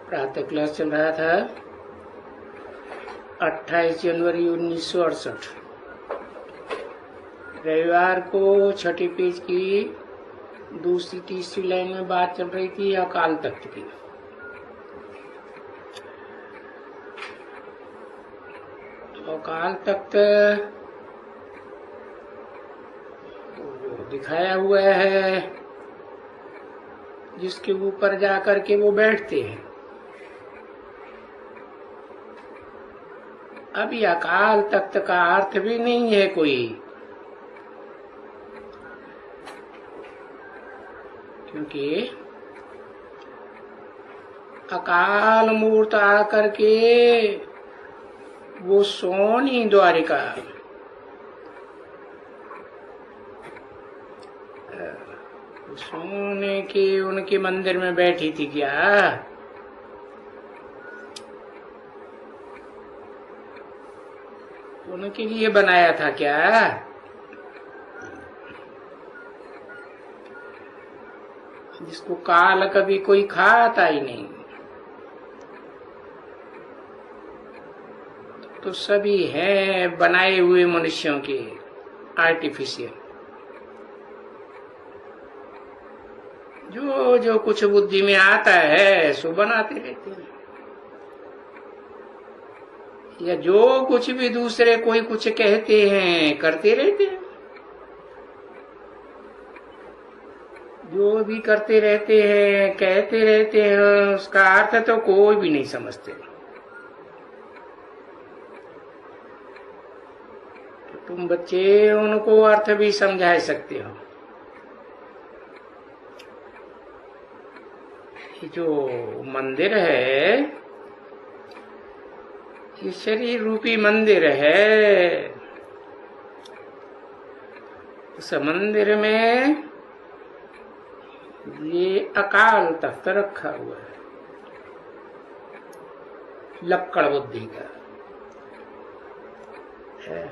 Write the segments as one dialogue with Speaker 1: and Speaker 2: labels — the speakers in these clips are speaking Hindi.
Speaker 1: प्रातः क्लास चल रहा था 28 जनवरी 1968। रविवार को छठी पेज की दूसरी तीसरी लाइन में बात चल रही थी अकाल तख्त की। अकाल तख्त दिखाया हुआ है जिसके ऊपर जाकर के वो बैठते हैं। अभी अकाल तख्त का अर्थ भी नहीं है कोई, क्योंकि अकाल मूर्त आकर के वो सोनी द्वारिका सोने के उनके मंदिर में बैठी थी क्या? उनके लिए बनाया था क्या? जिसको काल कभी कोई खाता ही नहीं। तो सभी हैं बनाए हुए मनुष्यों के, आर्टिफिशियल। जो जो कुछ बुद्धि में आता है सो बनाते रहते हैं, या जो कुछ भी दूसरे कोई कुछ कहते हैं करते रहते हैं। जो भी करते रहते हैं कहते रहते हैं उसका अर्थ तो कोई भी नहीं समझते। तो तुम बच्चे उनको अर्थ भी समझा सकते हो। ये जो मंदिर है ये शरीर रूपी मंदिर है। उस मंदिर में ये अकाल तख्त रखा हुआ है, लक्कड़ बुद्धि का है।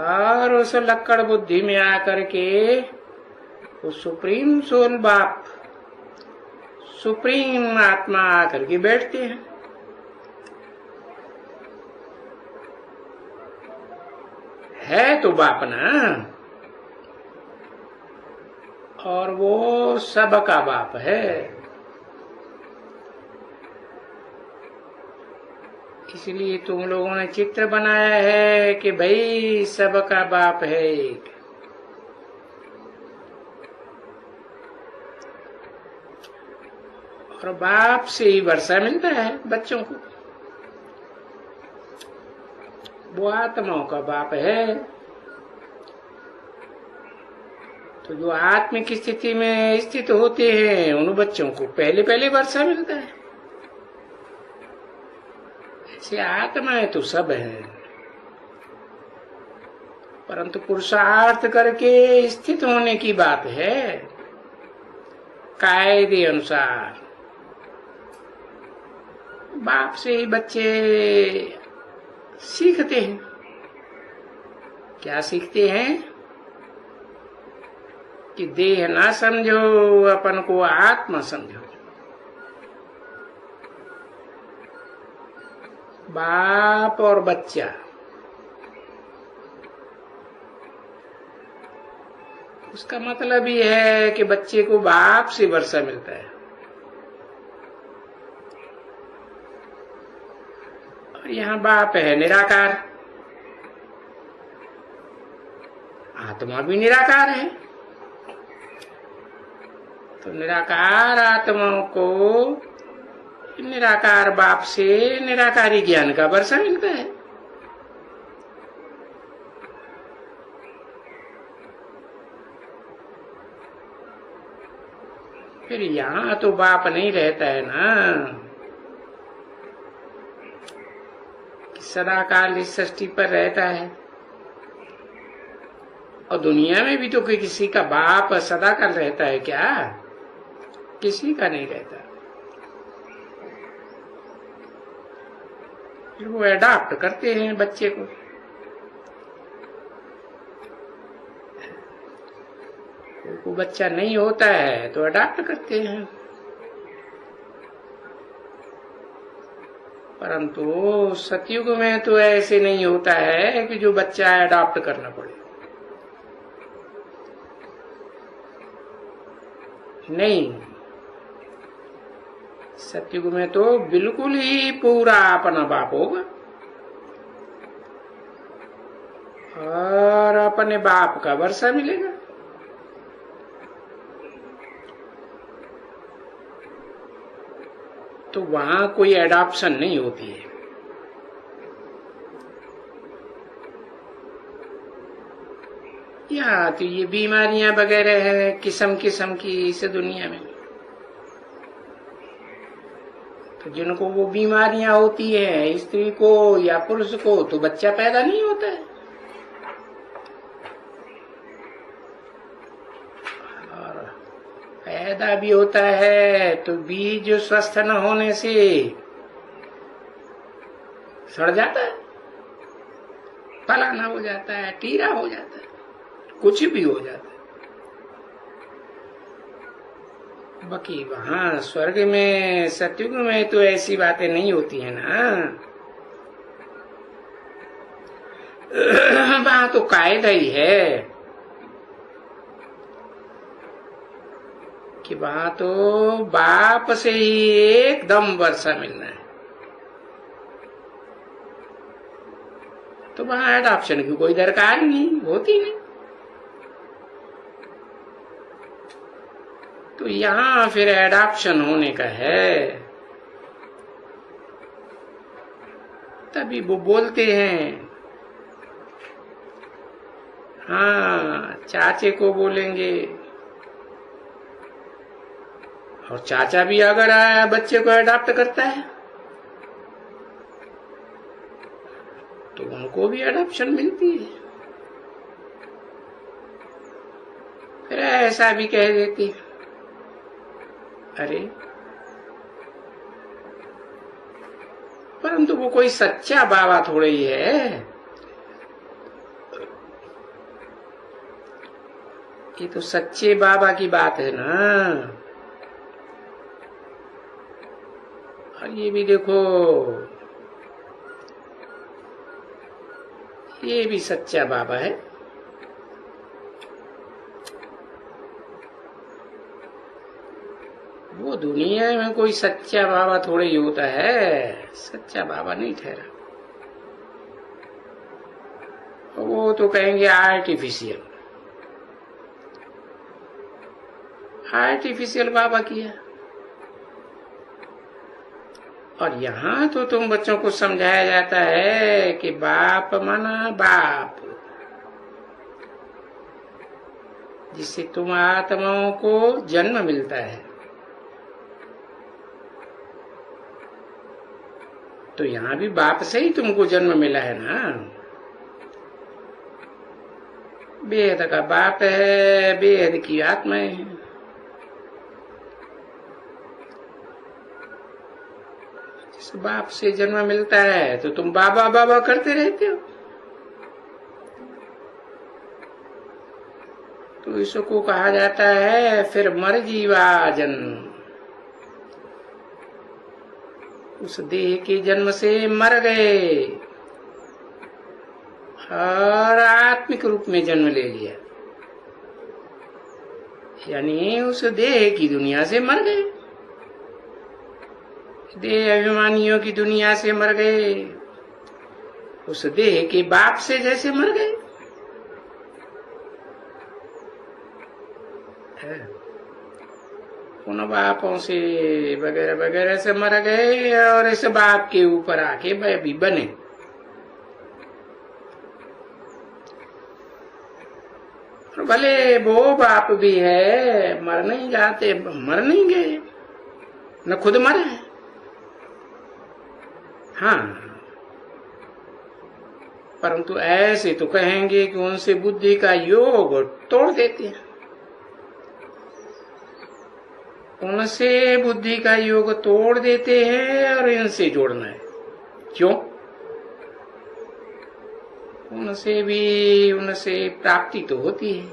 Speaker 1: और उस लक्कड़ बुद्धि में आकर के वो सुप्रीम सोल बाप, सुप्रीम आत्मा आकर के बैठते हैं। है तो बाप ना, और वो सबका बाप है। इसलिए तुम लोगों ने चित्र बनाया है कि भाई सबका बाप है एक। और बाप से ही वर्षा मिलता है बच्चों को। वो आत्माओं का बाप है। तो जो आत्मिक स्थिति में स्थित होते हैं उन बच्चों को पहले पहले वर्षा मिलता है। ऐसे आत्माएं तो सब हैं, परंतु पुरुषार्थ करके स्थित होने की बात है। कायदे अनुसार बाप से ही बच्चे सीखते हैं। क्या सीखते हैं? कि देह ना समझो, अपन को आत्मा समझो। बाप और बच्चा उसका मतलब ही है कि बच्चे को बाप से वर्षा मिलता है। और यहाँ बाप है निराकार, आत्मा भी निराकार है। तो निराकार आत्माओं को निराकार बाप से निराकारी ज्ञान का वर्षा मिलता है। फिर यहाँ तो बाप नहीं रहता है ना, कि सदाकाल इस सृष्टि पर रहता है। और दुनिया में भी तो कोई किसी का बाप सदाकाल रहता है क्या? किसी का नहीं रहता। फिर वो अडॉप्ट करते हैं बच्चे को। वो बच्चा नहीं होता है तो अडॉप्ट करते हैं। परंतु सतयुग में तो ऐसे नहीं होता है कि जो बच्चा अडॉप्ट करना पड़े। नहीं, सतयुग में तो बिल्कुल ही पूरा अपना बाप होगा और अपने बाप का वर्षा मिलेगा। तो वहां कोई एडॉप्शन नहीं होती है। यहाँ तो ये बीमारियां वगैरह है किस्म किस्म की इस दुनिया में। तो जिनको वो बीमारियां होती है, स्त्री को या पुरुष को, तो बच्चा पैदा नहीं होता है। और पैदा भी होता है तो बीज स्वस्थ न होने से सड़ जाता है, फलाना हो जाता है, टीरा हो जाता है, कुछ भी हो जाता है। बाकी वहां स्वर्ग में, सतयुग में तो ऐसी बातें नहीं होती है ना। वहां तो कायदा ही है कि वहां तो बाप से ही एकदम वर्षा मिलना है। तो वहां एडॉप्शन की कोई दरकार नहीं होती नहीं। तो यहां फिर एडॉप्शन होने का है, तभी वो बोलते हैं। हाँ, चाचे को बोलेंगे, और चाचा भी अगर बच्चे को अडॉप्ट करता है तो उनको भी अडॉप्शन मिलती है। फिर ऐसा भी कह देती, अरे परंतु वो कोई सच्चा बाबा थोड़ा ही है। ये तो सच्चे बाबा की बात है ना। और ये भी देखो, ये भी सच्चा बाबा है। वो दुनिया में कोई सच्चा बाबा थोड़ा ही होता है, सच्चा बाबा नहीं ठहरा। वो तो कहेंगे आर्टिफिशियल, आर्टिफिशियल बाबा किया। और यहाँ तो तुम बच्चों को समझाया जाता है कि बाप माना बाप, जिससे तुम आत्माओं को जन्म मिलता है। तो यहाँ भी बाप से ही तुमको जन्म मिला है ना। बेहद का बाप है, बेहद की आत्माएं हैं। जिस बाप से जन्म मिलता है तो तुम बाबा बाबा करते रहते हो। तो इसको कहा जाता है फिर मर जीवा जन्म। उस देह के जन्म से मर गए और आत्मिक रूप में जन्म ले लिया, यानी उस देह की दुनिया से मर गए, देह अभिमानियों की दुनिया से मर गए, उस देह के बाप से जैसे मर गए। उन बापों से वगैरह वगैरह से मर गए और इस बाप के ऊपर आके भी बने। भले वो बाप भी है, मर नहीं जाते, मर नहीं गए, न खुद मरे। हाँ, परंतु ऐसे तो कहेंगे कि उनसे बुद्धि का योग तोड़ देते हैं। उनसे बुद्धि का योग तोड़ देते हैं और इनसे जोड़ना है। क्यों? उनसे प्राप्ति तो होती है,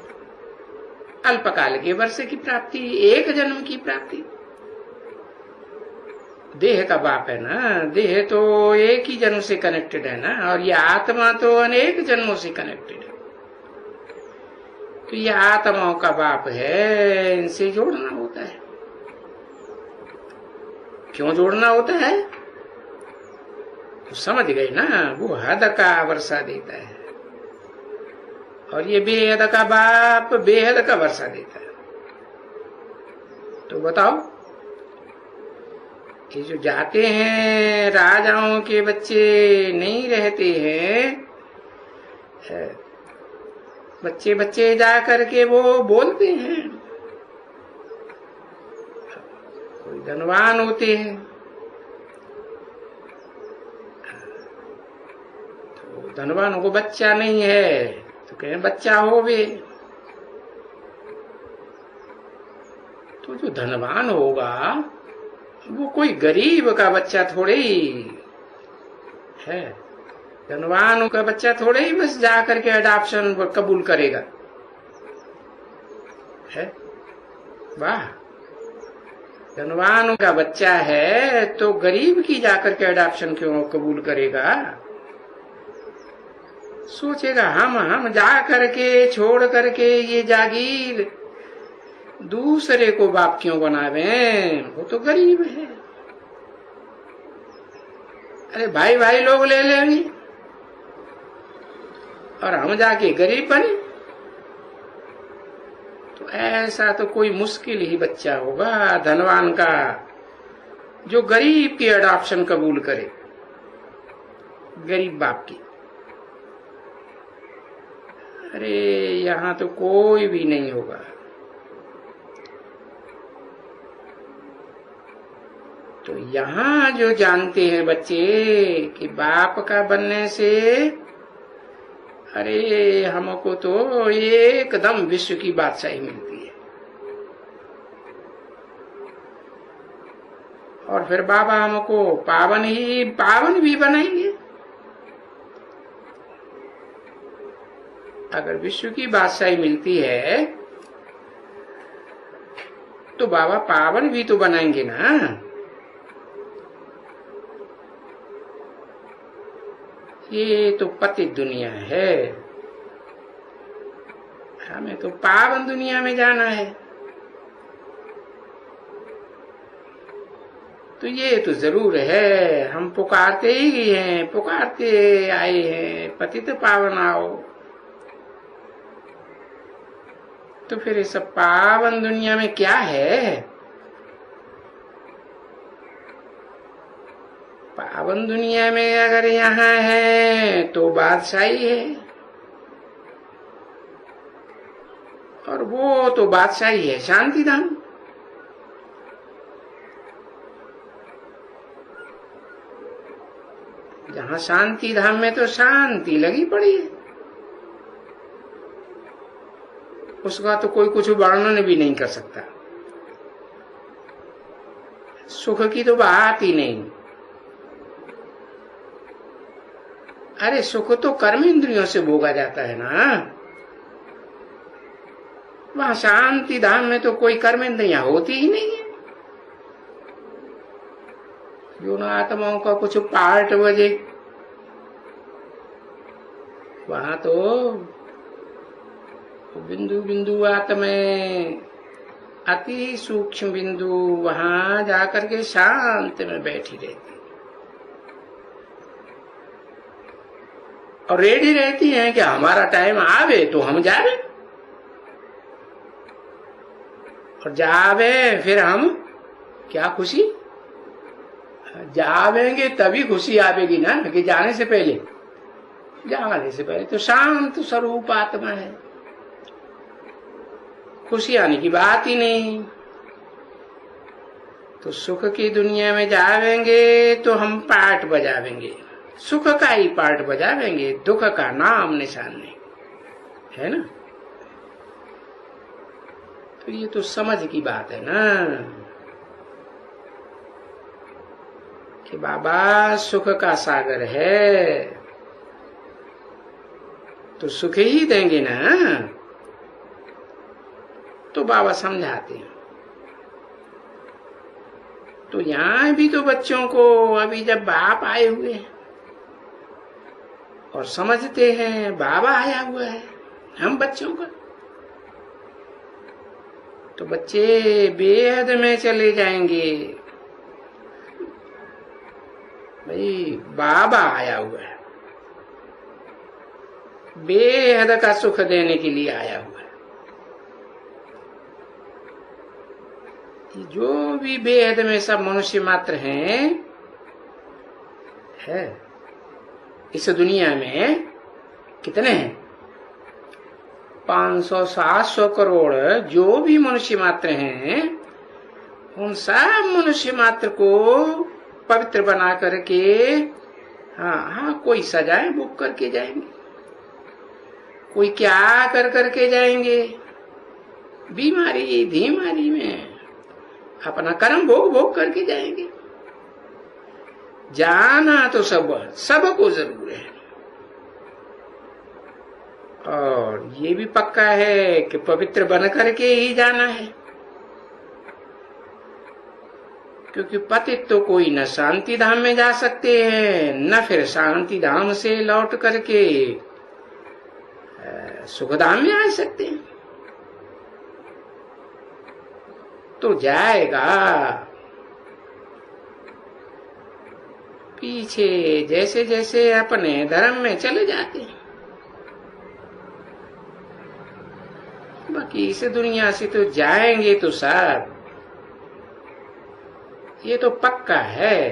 Speaker 1: अल्पकाल के वर्ष की प्राप्ति, एक जन्म की प्राप्ति। देह का बाप है ना। देह तो एक ही जन्म से कनेक्टेड है ना, और ये आत्मा तो अनेक जन्मों से कनेक्टेड है। तो ये आत्माओं का बाप है, इनसे जोड़ना होता है। क्यों जोड़ना होता है? तो समझ गए ना, वो हद का वर्षा देता है, और ये बेहद का बाप बेहद का वर्षा देता है। तो बताओ, ये जो जाते हैं राजाओं के बच्चे नहीं रहते हैं, बच्चे बच्चे जा करके वो बोलते हैं। कोई धनवान होते हैं तो धनवानों को बच्चा नहीं है तो कहें बच्चा हो वे। तो जो धनवान होगा वो कोई गरीब का बच्चा थोड़े ही है। धनवान का बच्चा थोड़े ही बस जाकर के अडॉप्शन कबूल करेगा, है? वाह, धनवान का बच्चा है तो गरीब की जाकर के अडॉप्शन क्यों कबूल करेगा? सोचेगा हम जा करके छोड़ करके ये जागीर दूसरे को बाप क्यों बनावे, वो तो गरीब है। अरे भाई भाई लोग ले लेंगे और हम जाके गरीब बने, तो ऐसा तो कोई मुश्किल ही बच्चा होगा धनवान का जो गरीब की अडॉप्शन कबूल करे, गरीब बाप की। अरे यहां तो कोई भी नहीं होगा। तो यहां जो जानते हैं बच्चे कि बाप का बनने से अरे हमको तो एकदम विश्व की बादशाही मिलती है, और फिर बाबा हमको पावन भी बनाएंगे। अगर विश्व की बादशाही मिलती है तो बाबा पावन भी तो बनाएंगे ना। ये तो पतित दुनिया है, हमें तो पावन दुनिया में जाना है। तो ये तो जरूर है, हम पुकारते ही हैं, पुकारते आए हैं, पतित पावन आओ। तो फिर ये सब पावन दुनिया में क्या है? पावन दुनिया में अगर यहाँ है तो बादशाही है, और वो तो बादशाही है शांति धाम। जहाँ शांति धाम में तो शांति लगी पड़ी है, उसका तो कोई कुछ वर्णन भी नहीं कर सकता। सुख की तो बात ही नहीं। अरे सुख तो कर्म इंद्रियों से भोगा जाता है ना। वहां शांति धाम में तो कोई कर्म इंद्रियां होती ही नहीं है। जो न आत्माओं का कुछ पार्ट बजे, वहां तो बिंदु बिंदु आत्मा, अति सूक्ष्म बिंदु, वहां जाकर के शांत में बैठी रहती और रेडी रहती हैं कि हमारा टाइम आवे तो हम जावे, और जावे फिर हम क्या खुशी, जावेंगे तभी खुशी आवेगी ना, कि जाने से पहले। जाने से पहले तो शांत स्वरूप आत्मा है, खुशी आने की बात ही नहीं। तो सुख की दुनिया में जावेंगे तो हम पार्ट बजावेंगे, सुख का ही पार्ट बजावेंगे, दुख का नाम निशान नहीं है ना। तो ये तो समझ की बात है ना कि बाबा सुख का सागर है, तो सुख ही देंगे ना। तो बाबा समझाते हैं। तो तो यहाँ भी तो बच्चों को अभी जब बाप आए हुए हैं और समझते हैं बाबा आया हुआ है हम बच्चों का, तो बच्चे बेहद में चले जाएंगे। भाई बाबा आया हुआ है, बेहद का सुख देने के लिए आया हुआ है। जो भी बेहद में सब मनुष्य मात्र हैं है इस दुनिया में कितने हैं? 500-700 करोड़ जो भी मनुष्य मात्र हैं, उन सब मनुष्य मात्र को पवित्र बना करके हाँ कोई सजाएं बुक करके जाएंगे, कोई क्या कर करके जाएंगे, बीमारी धीमारी में अपना कर्म भोग भोग करके जाएंगे। जाना तो सबको जरूर है, और ये भी पक्का है कि पवित्र बन करके ही जाना है, क्योंकि पतित तो कोई न शांति धाम में जा सकते हैं न फिर शांति धाम से लौट करके सुख धाम में आ सकते हैं। तो जाएगा पीछे जैसे जैसे अपने धर्म में चले जाते हैं। बाकी इस दुनिया से तो जाएंगे तो सब, ये तो पक्का है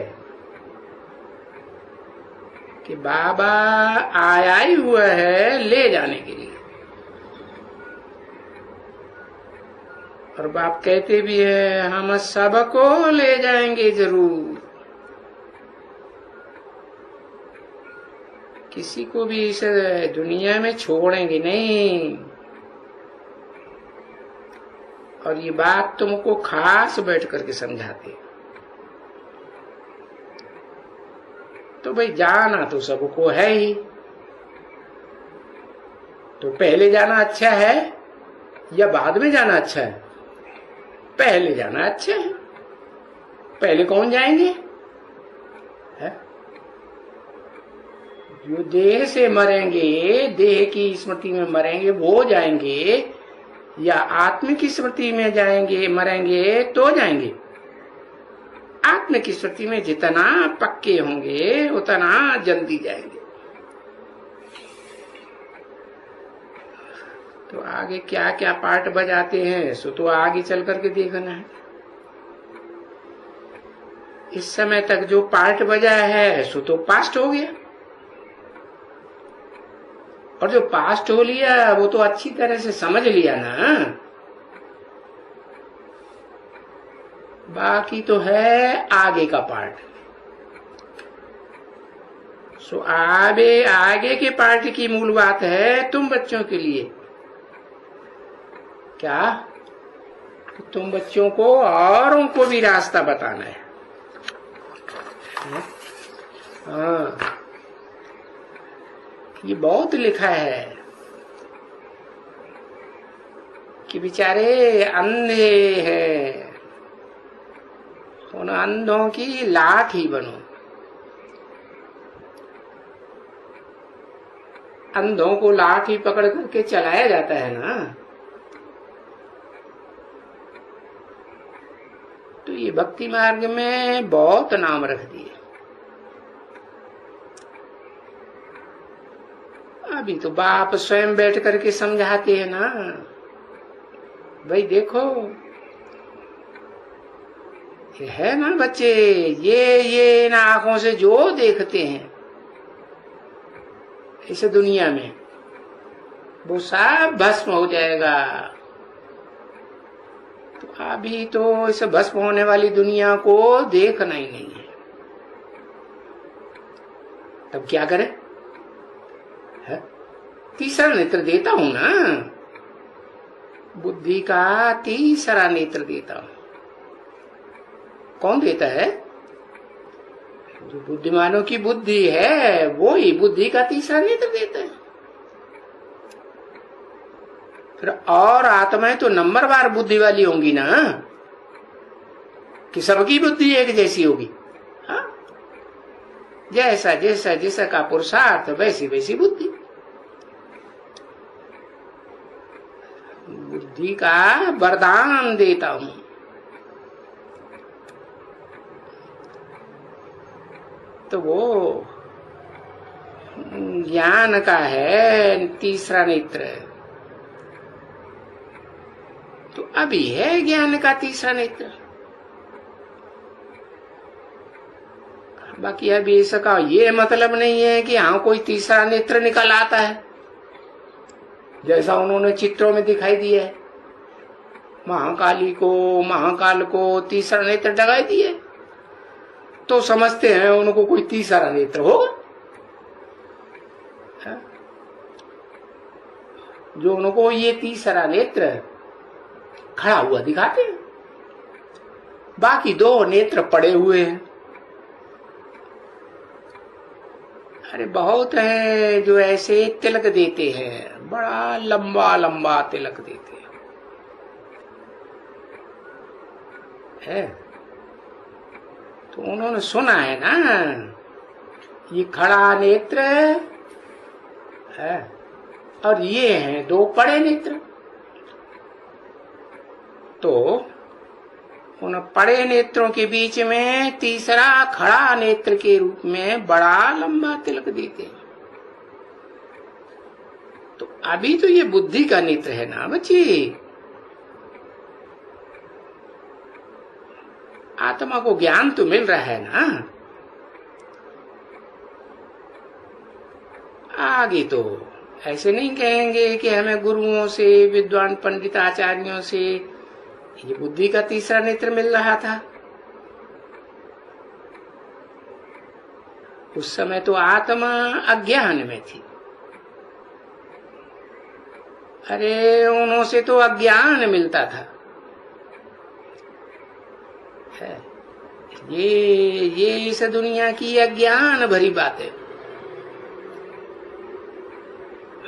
Speaker 1: कि बाबा आया ही हुआ है ले जाने के लिए। और बाप कहते भी है हम सबको ले जाएंगे जरूर, किसी को भी इस दुनिया में छोड़ेंगे नहीं। और ये बात तुमको खास बैठ करके समझाते। तो भाई जाना तो सबको है ही, तो पहले जाना अच्छा है या बाद में जाना अच्छा है? पहले जाना अच्छा है। पहले कौन जाएंगे? है? जो देह से मरेंगे, देह की स्मृति में मरेंगे वो जाएंगे, या आत्म की स्मृति में जाएंगे मरेंगे तो जाएंगे? आत्म की स्मृति में जितना पक्के होंगे उतना जल्दी जाएंगे। तो आगे क्या क्या पार्ट बजाते हैं सो तो आगे चल करके देखना है। इस समय तक जो पार्ट बजा है सो तो पास्ट हो गया, और जो पास्ट हो लिया वो तो अच्छी तरह से समझ लिया ना। बाकी तो है आगे का पार्ट। सो आगे के पार्ट की मूल बात है तुम बच्चों के लिए क्या? तुम बच्चों को और उनको भी रास्ता बताना है। हाँ, ये बहुत लिखा है कि बेचारे अंधे हैं, उन अंधों की लाठी बनो। अंधों को लाठी पकड़ करके चलाया जाता है ना, तो ये भक्ति मार्ग में बहुत नाम रख दिए। अभी तो बाप स्वयं बैठ करके समझाते हैं ना, भाई देखो ये है ना बच्चे, ये इन आंखों से जो देखते हैं इस दुनिया में वो सब भस्म हो जाएगा। तो अभी तो इस भस्म होने वाली दुनिया को देखना ही नहीं है, तब क्या करें? तीसरा नेत्र देता हूं ना, बुद्धि का तीसरा नेत्र देता हूं। कौन देता है? जो बुद्धिमानों की बुद्धि है वो ही बुद्धि का तीसरा नेत्र देता है। फिर और आत्माएं तो नंबरवार बुद्धि वाली होंगी ना, कि सबकी बुद्धि एक जैसी होगी? हाँ, जैसा जैसा जैसा का पुरुषार्थ वैसी वैसी बुद्धि। बुद्धि का वरदान देता हूं। तो वो ज्ञान का है तीसरा नेत्र। तो अभी है ज्ञान का तीसरा नेत्र। बाकी अभी इसका ये मतलब नहीं है कि हाँ कोई तीसरा नेत्र निकल आता है, जैसा उन्होंने चित्रों में दिखाई दिया है। महाकाली को, महाकाल को तीसरा नेत्र लगाई दिए तो समझते हैं उनको कोई तीसरा नेत्र होगा। जो उनको ये तीसरा नेत्र खड़ा हुआ दिखाते हैं, बाकी दो नेत्र पड़े हुए हैं। अरे बहुत है जो ऐसे तिलक देते हैं, बड़ा लंबा लंबा तिलक देते हैं। तो उन्होंने सुना है ना, ये खड़ा नेत्र है और ये हैं दो पड़े नेत्र। तो उन पड़े नेत्रों के बीच में तीसरा खड़ा नेत्र के रूप में बड़ा लंबा तिलक देते हैं। तो अभी तो ये बुद्धि का नेत्र है ना बच्ची। आत्मा को ज्ञान तो मिल रहा है ना। आगे तो ऐसे नहीं कहेंगे कि हमें गुरुओं से, विद्वान पंडित आचार्यों से ये बुद्धि का तीसरा नेत्र मिल रहा था। उस समय तो आत्मा अज्ञान में थी। अरे उन्हों से तो अज्ञान मिलता था। ये इस दुनिया की अज्ञान भरी बात है।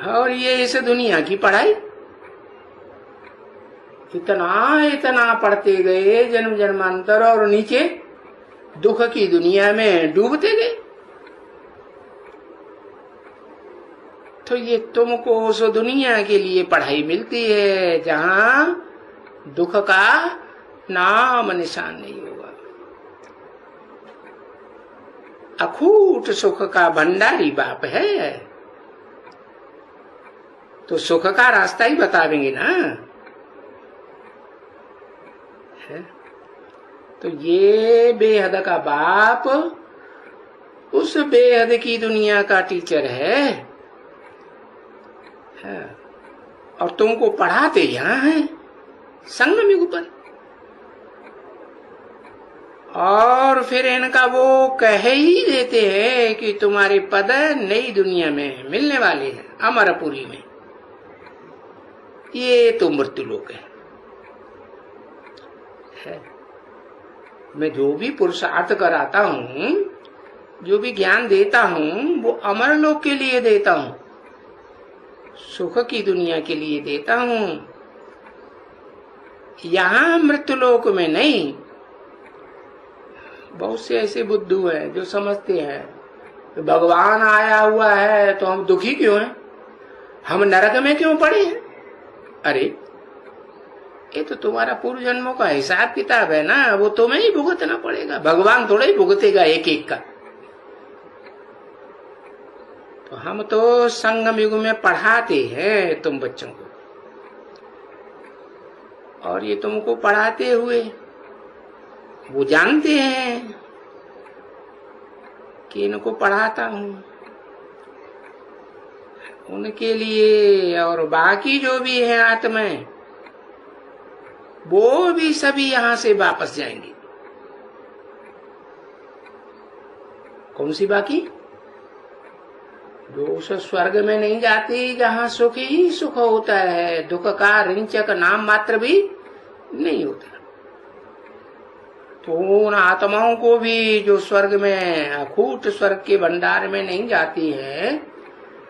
Speaker 1: और ये इस दुनिया की पढ़ाई इतना इतना पढ़ते गए जन्म जन्मांतर, और नीचे दुख की दुनिया में डूबते गए। तो ये तुमको उस दुनिया के लिए पढ़ाई मिलती है जहां दुख का नाम निशान नहीं होगा। अखूट सुख का भंडारी बाप है, तो सुख का रास्ता ही बतावेंगे ना। तो ये बेहद का बाप उस बेहद की दुनिया का टीचर है, और तुमको पढ़ाते यहाँ है संगम युग पर। और फिर इनका वो कह ही देते हैं कि तुम्हारे पद नई दुनिया में मिलने वाले हैं, अमरपुरी में। ये तो मृत्यु लोक है। मैं जो भी पुरुषार्थ कराता हूँ, जो भी ज्ञान देता हूँ, वो अमर लोक के लिए देता हूँ, सुख की दुनिया के लिए देता हूँ। यहाँ मृत्यु लोक में नहीं। बहुत से ऐसे बुद्धू हैं जो समझते हैं भगवान आया हुआ है तो हम दुखी क्यों हैं, हम नरक में क्यों पड़े हैं। अरे ये तो तुम्हारा पूर्व जन्मों का हिसाब किताब है ना, वो तुम्हें ही भुगतना पड़ेगा। भगवान थोड़ा ही भुगतेगा एक एक का। तो हम तो संगम युग में पढ़ाते हैं तुम बच्चों को, और ये तुमको पढ़ाते हुए वो जानते हैं कि इनको पढ़ाता हूं उनके लिए। और बाकी जो भी है आत्माएं, वो भी सभी यहां से वापस जाएंगे। कौन सी बाकी? जो उस स्वर्ग में नहीं जाती जहां सुख ही सुख होता है, दुख का रिंचक नाम मात्र भी नहीं होता। तो उन आत्माओं को भी जो स्वर्ग में अखूट स्वर्ग के भंडार में नहीं जाती है,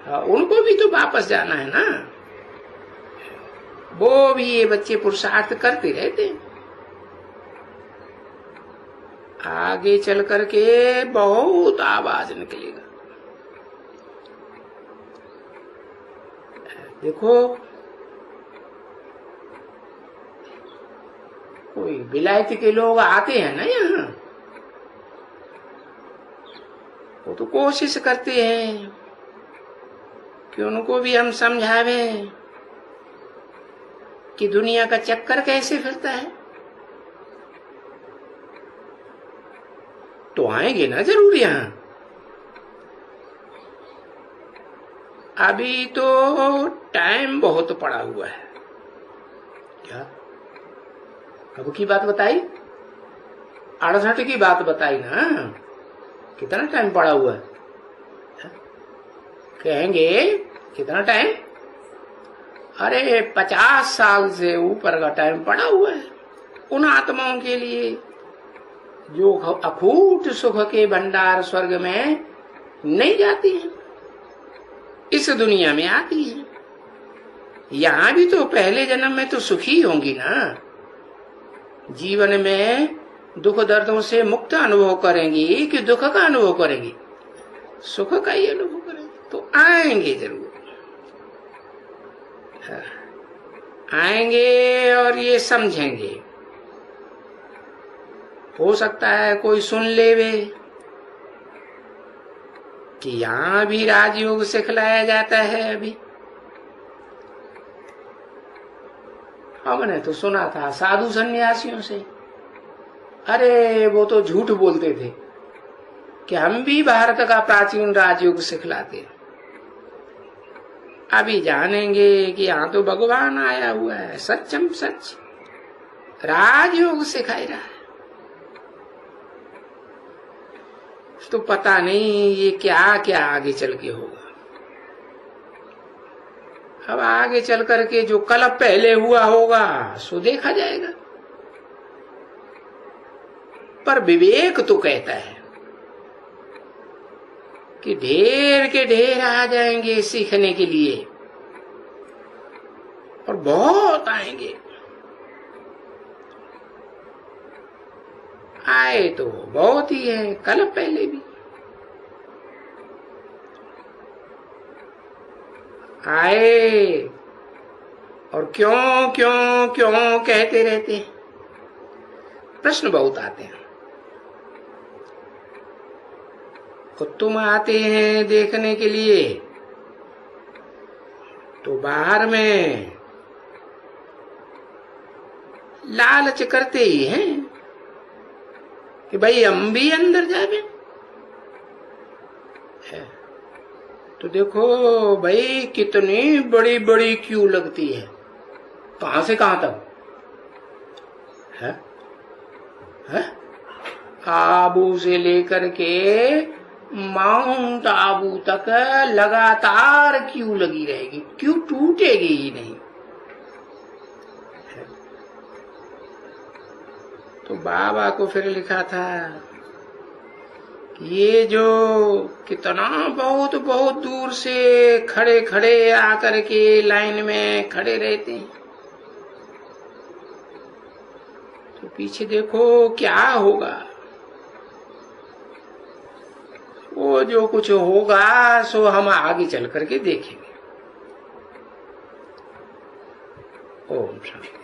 Speaker 1: उनको भी तो वापस जाना है ना। वो भी ये बच्चे पुरुषार्थ करते रहते हैं। आगे चल करके बहुत आवाज निकलेगा। देखो, कोई विलायत के लोग आते हैं ना यहाँ, वो तो कोशिश करते हैं कि उनको भी हम समझावें कि दुनिया का चक्कर कैसे फिरता है। तो आएंगे ना जरूर यहाँ। अभी तो टाइम बहुत पड़ा हुआ है। क्या अब की बात बताई? 68 की बात बताई ना। कितना टाइम पड़ा हुआ है? कहेंगे कितना टाइम? अरे 50 साल से ऊपर का टाइम पड़ा हुआ है उन आत्माओं के लिए जो अखूट सुख के भंडार स्वर्ग में नहीं जाती है, इस दुनिया में आती है। यहां भी तो पहले जन्म में तो सुखी होंगी ना, जीवन में दुख दर्दों से मुक्त अनुभव करेंगी कि दुख का अनुभव करेंगी? सुख का ही अनुभव करेंगी। तो आएंगे जरूर, आएंगे और ये समझेंगे। हो सकता है कोई सुन लेवे कि यहां भी राजयोग सिखलाया जाता है। अभी हमने तो सुना था साधु सन्यासियों से, अरे वो तो झूठ बोलते थे कि हम भी भारत का प्राचीन राजयोग सिखलाते हैं। अभी जानेंगे कि यहाँ तो भगवान आया हुआ है, सच्चम सच राजयोग सिखाई रहा है। तो पता नहीं ये क्या क्या आगे चल के होगा। अब आगे चल करके जो कल पहले हुआ होगा सो देखा जाएगा। पर विवेक तो कहता है कि ढेर के ढेर आ जाएंगे सीखने के लिए, और बहुत आएंगे। आए तो बहुत ही है, कल पहले भी आए, और क्यों क्यों क्यों कहते रहते हैं। प्रश्न बहुत आते हैं। तो तुम आते हैं देखने के लिए, तो बाहर में लालच करते ही हैं कि भाई हम भी अंदर जावे। तो देखो भाई कितनी बड़ी बड़ी क्यू लगती है, कहां से कहां तक है? आबू से लेकर के माउंट आबू तक लगातार क्यू लगी रहेगी, क्यू टूटेगी ही नहीं। तो बाबा को फिर लिखा था ये जो कितना बहुत बहुत दूर से खड़े खड़े आकर के लाइन में खड़े रहते हैं, तो पीछे देखो क्या होगा। वो जो कुछ होगा सो हम आगे चल करके देखेंगे। ओम शांति।